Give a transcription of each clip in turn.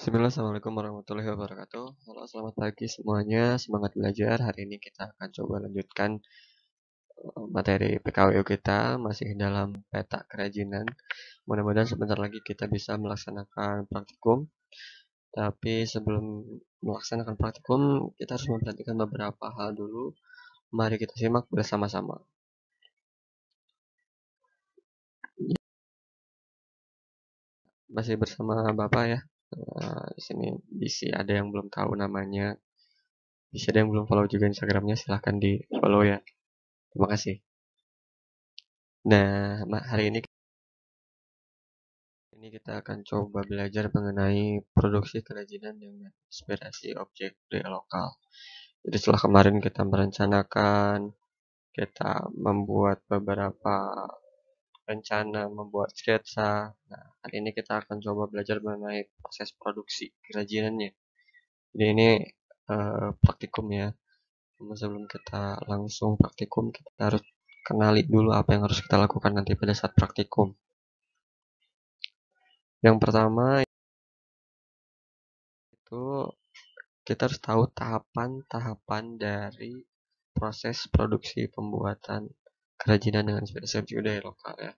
Bismillah, Assalamualaikum warahmatullahi wabarakatuh. Halo, selamat pagi semuanya. Semangat belajar. Hari ini kita akan coba lanjutkan materi PKWU kita masih dalam peta kerajinan. Mudah-mudahan sebentar lagi kita bisa melaksanakan praktikum. Tapi sebelum melaksanakan praktikum, kita harus memperhatikan beberapa hal dulu. Mari kita simak bersama-sama. Masih bersama Bapak ya. Di sini bisa ada yang belum tahu namanya. Bisa ada yang belum follow juga Instagramnya, silahkan di follow ya. Terima kasih. Nah, hari ini kita akan coba belajar mengenai produksi kerajinan dengan inspirasi objek budaya lokal. Jadi setelah kemarin kita merencanakan, kita membuat beberapa rencana, membuat sketsa. Nah, hari ini kita akan coba belajar mengenai proses produksi kerajinannya. Jadi ini praktikum ya. Cuma sebelum kita langsung praktikum, kita harus kenali dulu apa yang harus kita lakukan nanti pada saat praktikum. Yang pertama itu kita harus tahu tahapan-tahapan dari proses produksi pembuatan kerajinan dengan inspirasi budaya lokal ya.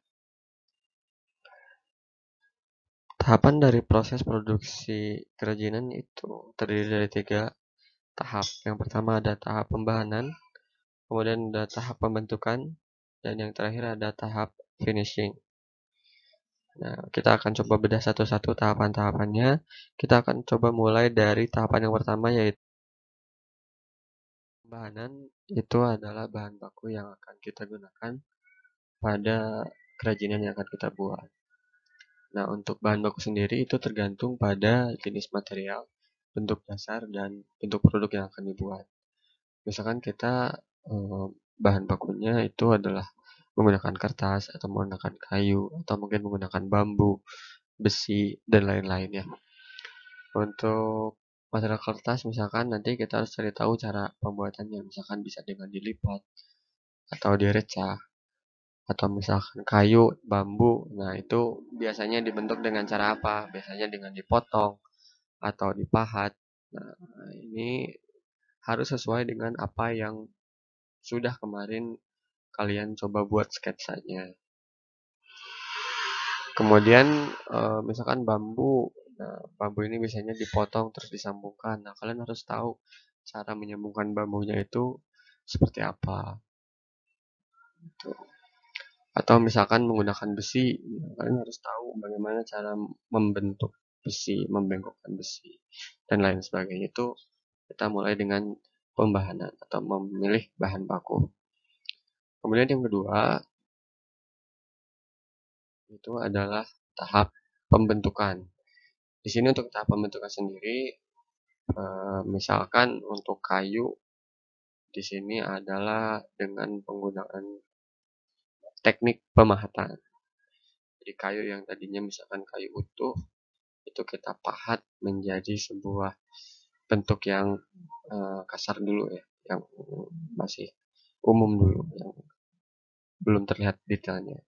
Tahapan dari proses produksi kerajinan itu terdiri dari 3 tahap. Yang pertama ada tahap pembahanan, kemudian ada tahap pembentukan, dan yang terakhir ada tahap finishing. Nah, kita akan coba bedah satu-satu tahapan-tahapannya. Kita akan coba mulai dari tahapan yang pertama, yaitu pembahanan. Itu adalah bahan baku yang akan kita gunakan pada kerajinan yang akan kita buat. Nah, untuk bahan baku sendiri itu tergantung pada jenis material, bentuk dasar, dan bentuk produk yang akan dibuat. Misalkan kita bahan bakunya itu adalah menggunakan kertas, atau menggunakan kayu, atau mungkin menggunakan bambu, besi, dan lain-lain ya. Untuk material kertas misalkan nanti kita harus cari tahu cara pembuatannya. Misalkan bisa dengan dilipat, atau direcah, atau misalkan kayu, bambu. Nah, itu biasanya dibentuk dengan cara apa? Biasanya dengan dipotong atau dipahat. Nah, ini harus sesuai dengan apa yang sudah kemarin kalian coba buat sketsanya. Kemudian misalkan bambu. Nah, bambu ini biasanya dipotong terus disambungkan. Nah, kalian harus tahu cara menyambungkan bambunya itu seperti apa. Gitu. Atau misalkan menggunakan besi, ya, kalian harus tahu bagaimana cara membentuk besi, membengkokkan besi, dan lain sebagainya. Itu kita mulai dengan pembahanan atau memilih bahan baku. Kemudian yang kedua itu adalah tahap pembentukan. Di sini untuk tahap pembentukan sendiri, misalkan untuk kayu di sini adalah dengan penggunaan teknik pemahatan. Jadi kayu yang tadinya misalkan kayu utuh itu kita pahat menjadi sebuah bentuk yang kasar dulu ya, yang masih umum dulu, yang belum terlihat detailnya.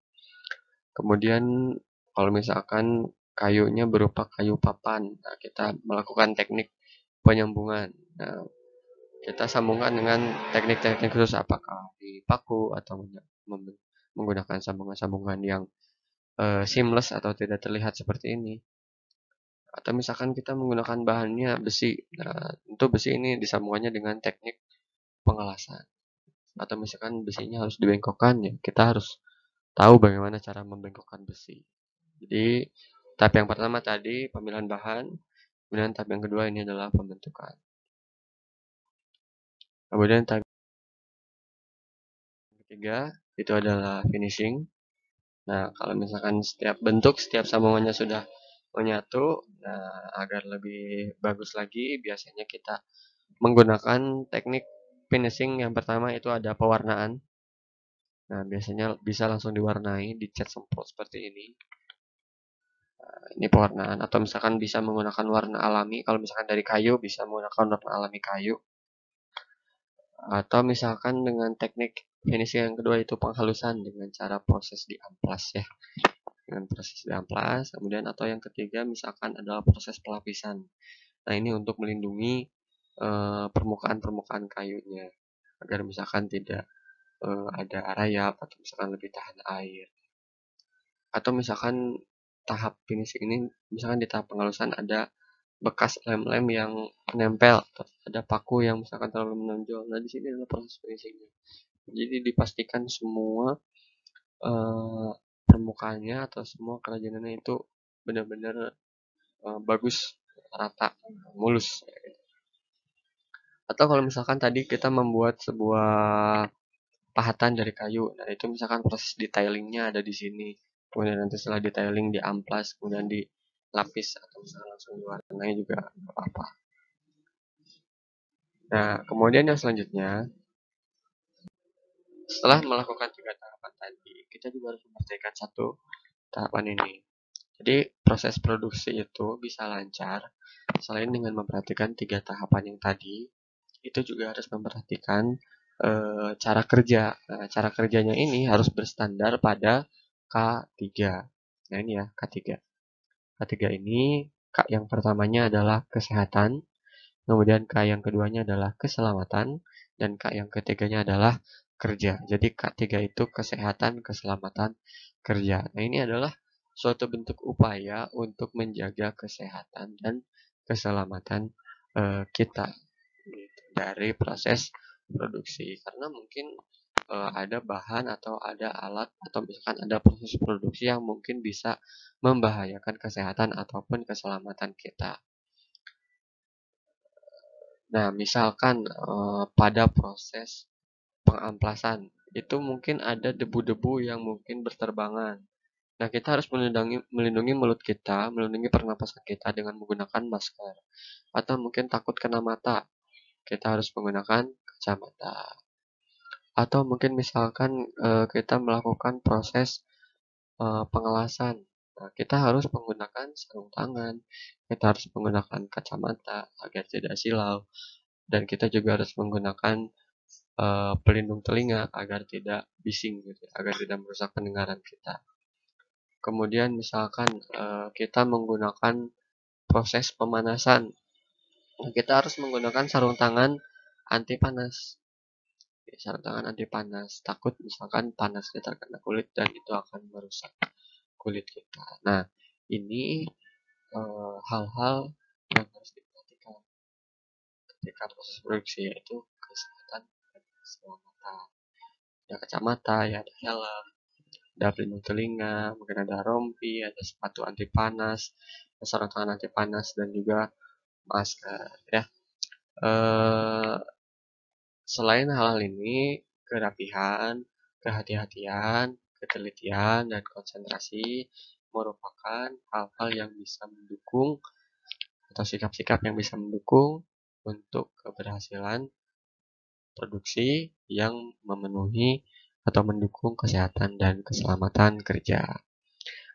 Kemudian kalau misalkan kayunya berupa kayu papan, nah kita melakukan teknik penyambungan. Nah, kita sambungkan dengan teknik-teknik khusus, apakah di paku atau menggunakan sambungan-sambungan yang seamless atau tidak terlihat seperti ini. Atau misalkan kita menggunakan bahannya besi. Nah, tentu besi ini disambungannya dengan teknik pengelasan. Atau misalkan besinya harus dibengkokkan, ya kita harus tahu bagaimana cara membengkokkan besi. Jadi tahap yang pertama tadi pemilihan bahan, kemudian tahap yang kedua ini adalah pembentukan. Kemudian tahap yang ketiga itu adalah finishing. Nah, kalau misalkan setiap bentuk, setiap sambungannya sudah menyatu, nah agar lebih bagus lagi, biasanya kita menggunakan teknik finishing. Yang pertama itu ada pewarnaan. Nah, biasanya bisa langsung diwarnai, dicat semprot seperti ini. Nah, ini pewarnaan. Atau misalkan bisa menggunakan warna alami. Kalau misalkan dari kayu, bisa menggunakan warna alami kayu. Atau misalkan dengan teknik finishing yang kedua itu penghalusan dengan cara proses di amplas ya. dengan proses diamplas, kemudian atau yang ketiga misalkan adalah proses pelapisan. Nah, ini untuk melindungi permukaan-permukaan kayunya agar misalkan tidak ada rayap atau misalkan lebih tahan air. Atau misalkan tahap finishing ini misalkan di tahap pengalusan ada bekas lem-lem yang menempel, ada paku yang misalkan terlalu menonjol. Nah, di sini adalah proses finishingnya. Jadi dipastikan semua permukaannya atau semua kerajinannya itu benar-benar bagus, rata, mulus. Atau kalau misalkan tadi kita membuat sebuah pahatan dari kayu, nah itu misalkan proses detailingnya ada di sini. Kemudian nanti setelah detailing di amplas, kemudian dilapis atau misalkan langsung diwarnai juga nggak apa-apa. Nah, kemudian yang selanjutnya, setelah melakukan 3 tahapan tadi, kita juga harus memperhatikan satu tahapan ini. Jadi proses produksi itu bisa lancar selain dengan memperhatikan 3 tahapan yang tadi, itu juga harus memperhatikan cara kerja. Nah, cara kerjanya ini harus berstandar pada K3. Nah, ini ya K3. K3 ini K yang pertamanya adalah kesehatan, kemudian K yang keduanya adalah keselamatan, dan K yang ketiganya adalah kerja. Jadi K3 itu kesehatan, keselamatan, kerja. Nah, ini adalah suatu bentuk upaya untuk menjaga kesehatan dan keselamatan kita gitu, dari proses produksi. Karena mungkin ada bahan atau ada alat atau misalkan ada proses produksi yang mungkin bisa membahayakan kesehatan ataupun keselamatan kita. Nah, misalkan pada proses pengamplasan itu mungkin ada debu-debu yang mungkin berterbangan. Nah, kita harus melindungi mulut kita, melindungi pernapasan kita dengan menggunakan masker. Atau mungkin takut kena mata, kita harus menggunakan kacamata. Atau mungkin misalkan kita melakukan proses pengelasan. Nah, kita harus menggunakan sarung tangan, kita harus menggunakan kacamata agar tidak silau, dan kita juga harus menggunakan pelindung telinga agar tidak bising, gitu, agar tidak merusak pendengaran kita. Kemudian misalkan kita menggunakan proses pemanasan, nah, kita harus menggunakan sarung tangan anti panas. Sarung tangan anti panas, takut misalkan panasnya terkena kulit dan itu akan merusak kulit kita. Nah, ini hal-hal yang harus diperhatikan ketika proses produksi, yaitu kesehatan dan keselamatan. Ada kacamata, ya ada helm, ada pelindung telinga, mungkin ada rompi, ada sepatu anti panas, ada sarung tangan anti panas, dan juga masker. Ya, selain hal-hal ini, kerapihan, kehati-hatian, ketelitian, dan konsentrasi merupakan hal-hal yang bisa mendukung atau sikap-sikap yang bisa mendukung untuk keberhasilan produksi yang memenuhi atau mendukung kesehatan dan keselamatan kerja.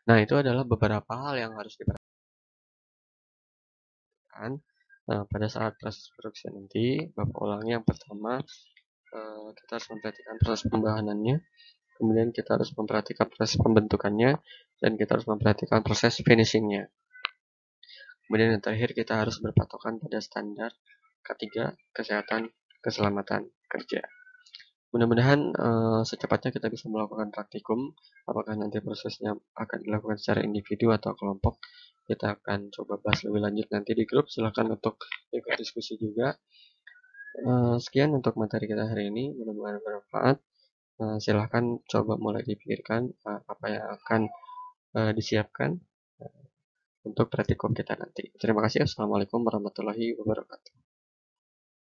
Nah, itu adalah beberapa hal yang harus diperhatikan pada saat proses produksi nanti. Bapak ulangi, yang pertama, kita harus memperhatikan proses pembahanannya, kemudian kita harus memperhatikan proses pembentukannya, dan kita harus memperhatikan proses finishingnya. Kemudian yang terakhir, kita harus berpatokan pada standar ketiga, kesehatan, keselamatan kerja. Mudah-mudahan secepatnya kita bisa melakukan praktikum. Apakah nanti prosesnya akan dilakukan secara individu atau kelompok, kita akan coba bahas lebih lanjut nanti di grup. Silahkan untuk ikut diskusi juga. Sekian untuk materi kita hari ini, mudah-mudahan bermanfaat. Silahkan coba mulai dipikirkan apa yang akan disiapkan untuk praktikum kita nanti. Terima kasih. Assalamualaikum warahmatullahi wabarakatuh.